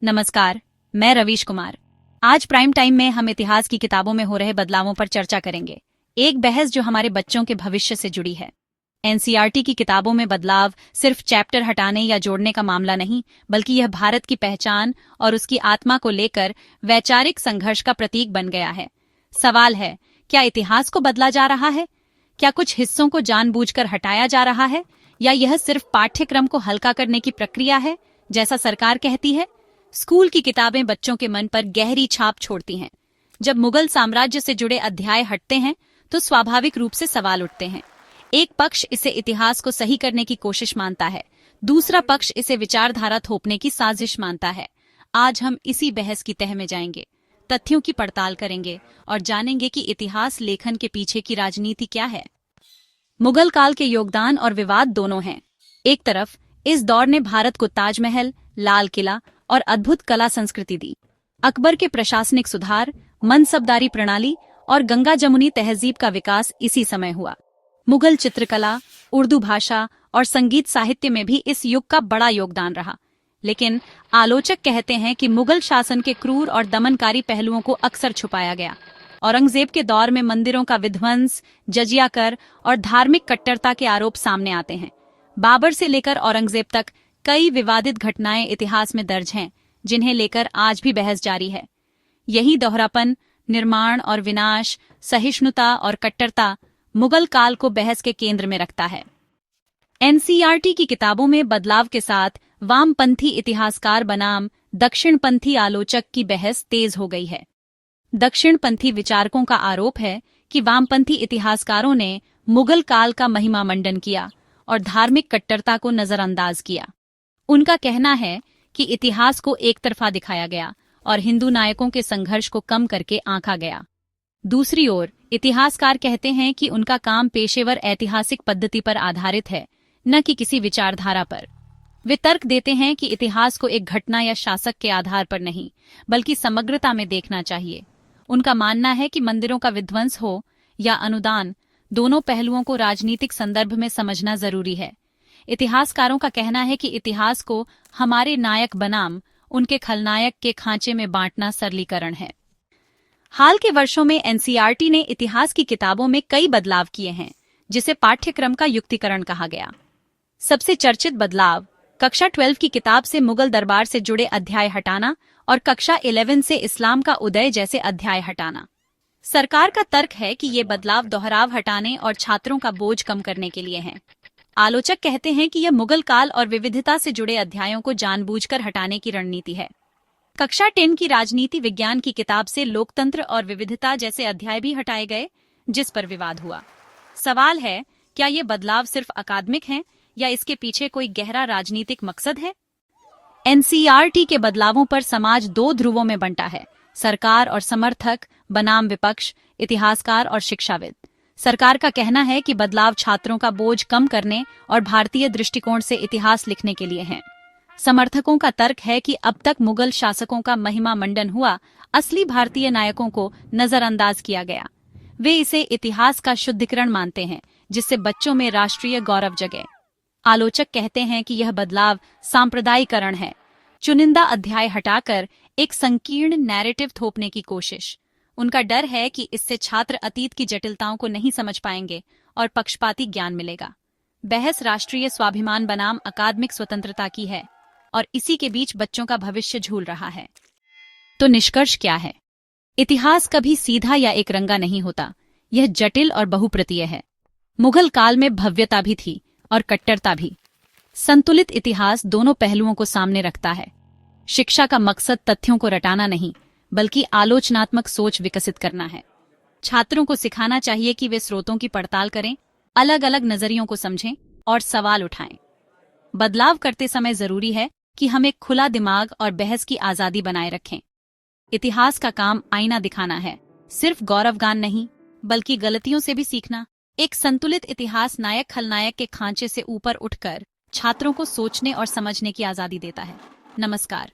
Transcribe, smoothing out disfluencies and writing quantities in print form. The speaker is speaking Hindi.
नमस्कार, मैं रवीश कुमार। आज प्राइम टाइम में हम इतिहास की किताबों में हो रहे बदलावों पर चर्चा करेंगे। एक बहस जो हमारे बच्चों के भविष्य से जुड़ी है। एनसीईआरटी की किताबों में बदलाव सिर्फ चैप्टर हटाने या जोड़ने का मामला नहीं, बल्कि यह भारत की पहचान और उसकी आत्मा को लेकर वैचारिक संघर्ष का प्रतीक बन गया है। सवाल है, क्या इतिहास को बदला जा रहा है? क्या कुछ हिस्सों को जानबूझकर हटाया जा रहा है, या यह सिर्फ पाठ्यक्रम को हल्का करने की प्रक्रिया है, जैसा सरकार कहती है? स्कूल की किताबें बच्चों के मन पर गहरी छाप छोड़ती हैं। जब मुगल साम्राज्य से जुड़े अध्याय हटते हैं तो स्वाभाविक रूप से सवाल उठते हैं। एक पक्ष इसे इतिहास को सही करने की कोशिश मानता है, दूसरा पक्ष इसे विचारधारा थोपने की साजिश मानता है। आज हम इसी बहस की तह में जाएंगे, तथ्यों की पड़ताल करेंगे और जानेंगे कि इतिहास लेखन के पीछे की राजनीति क्या है। मुगल काल के योगदान और विवाद दोनों हैं। एक तरफ इस दौर ने भारत को ताजमहल, लाल किला और अद्भुत कला संस्कृति दी। अकबर के प्रशासनिक सुधार, मनसबदारी प्रणाली और गंगा जमुनी तहजीब का विकास इसी समय हुआ। मुगल चित्रकला, उर्दू भाषा और संगीत साहित्य में भी इस युग का बड़ा योगदान रहा। लेकिन आलोचक कहते हैं कि मुगल शासन के क्रूर और दमनकारी पहलुओं को अक्सर छुपाया गया। औरंगजेब के दौर में मंदिरों का विध्वंस, जजिया कर और धार्मिक कट्टरता के आरोप सामने आते हैं। बाबर से लेकर औरंगजेब तक कई विवादित घटनाएं इतिहास में दर्ज हैं, जिन्हें लेकर आज भी बहस जारी है। यही दोहरापन, निर्माण और विनाश, सहिष्णुता और कट्टरता मुगल काल को बहस के केंद्र में रखता है। एनसीईआरटी की किताबों में बदलाव के साथ वामपंथी इतिहासकार बनाम दक्षिणपंथी आलोचक की बहस तेज हो गई है। दक्षिणपंथी विचारकों का आरोप है कि वामपंथी इतिहासकारों ने मुगल काल का महिमा मंडन किया और धार्मिक कट्टरता को नजरअंदाज किया। उनका कहना है कि इतिहास को एक तरफा दिखाया गया और हिंदू नायकों के संघर्ष को कम करके आंका गया। दूसरी ओर इतिहासकार कहते हैं कि उनका काम पेशेवर ऐतिहासिक पद्धति पर आधारित है, न कि किसी विचारधारा पर। वे तर्क देते हैं कि इतिहास को एक घटना या शासक के आधार पर नहीं, बल्कि समग्रता में देखना चाहिए। उनका मानना है कि मंदिरों का विध्वंस हो या अनुदान, दोनों पहलुओं को राजनीतिक संदर्भ में समझना जरूरी है। इतिहासकारों का कहना है कि इतिहास को हमारे नायक बनाम उनके खलनायक के खांचे में बांटना सरलीकरण है। हाल के वर्षों में एनसीईआरटी ने इतिहास की किताबों में कई बदलाव किए हैं, जिसे पाठ्यक्रम का युक्तिकरण कहा गया। सबसे चर्चित बदलाव कक्षा 12 की किताब से मुगल दरबार से जुड़े अध्याय हटाना और कक्षा 11 से इस्लाम का उदय जैसे अध्याय हटाना। सरकार का तर्क है कि ये बदलाव दोहराव हटाने और छात्रों का बोझ कम करने के लिए हैं। आलोचक कहते हैं कि यह मुगल काल और विविधता से जुड़े अध्यायों को जानबूझकर हटाने की रणनीति है। कक्षा 10 की राजनीति विज्ञान की किताब से लोकतंत्र और विविधता जैसे अध्याय भी हटाए गए, जिस पर विवाद हुआ। सवाल है, क्या ये बदलाव सिर्फ अकादमिक हैं या इसके पीछे कोई गहरा राजनीतिक मकसद है? एनसीईआरटी के बदलावों पर समाज दो ध्रुवों में बंटा है, सरकार और समर्थक बनाम विपक्ष, इतिहासकार और शिक्षाविद। सरकार का कहना है कि बदलाव छात्रों का बोझ कम करने और भारतीय दृष्टिकोण से इतिहास लिखने के लिए हैं। समर्थकों का तर्क है कि अब तक मुगल शासकों का महिमा मंडन हुआ, असली भारतीय नायकों को नजरअंदाज किया गया। वे इसे इतिहास का शुद्धिकरण मानते हैं, जिससे बच्चों में राष्ट्रीय गौरव जगे। आलोचक कहते हैं कि यह बदलाव सांप्रदायिकरण है, चुनिंदा अध्याय हटाकर एक संकीर्ण नैरेटिव थोपने की कोशिश। उनका डर है कि इससे छात्र अतीत की जटिलताओं को नहीं समझ पाएंगे और पक्षपाती ज्ञान मिलेगा। बहस राष्ट्रीय स्वाभिमान बनाम अकादमिक स्वतंत्रता की है और इसी के बीच बच्चों का भविष्य झूल रहा है। तो निष्कर्ष क्या है? इतिहास कभी सीधा या एक रंगा नहीं होता, यह जटिल और बहुप्रतीय है। मुगल काल में भव्यता भी थी और कट्टरता भी। संतुलित इतिहास दोनों पहलुओं को सामने रखता है। शिक्षा का मकसद तथ्यों को रटाना नहीं, बल्कि आलोचनात्मक सोच विकसित करना है। छात्रों को सिखाना चाहिए कि वे स्रोतों की पड़ताल करें, अलग अलग नजरियों को समझें और सवाल उठाएं। बदलाव करते समय जरूरी है कि हम एक खुला दिमाग और बहस की आजादी बनाए रखें। इतिहास का काम आईना दिखाना है, सिर्फ गौरवगान नहीं, बल्कि गलतियों से भी सीखना। एक संतुलित इतिहास नायक खलनायक के खांचे से ऊपर उठकर छात्रों को सोचने और समझने की आजादी देता है। नमस्कार।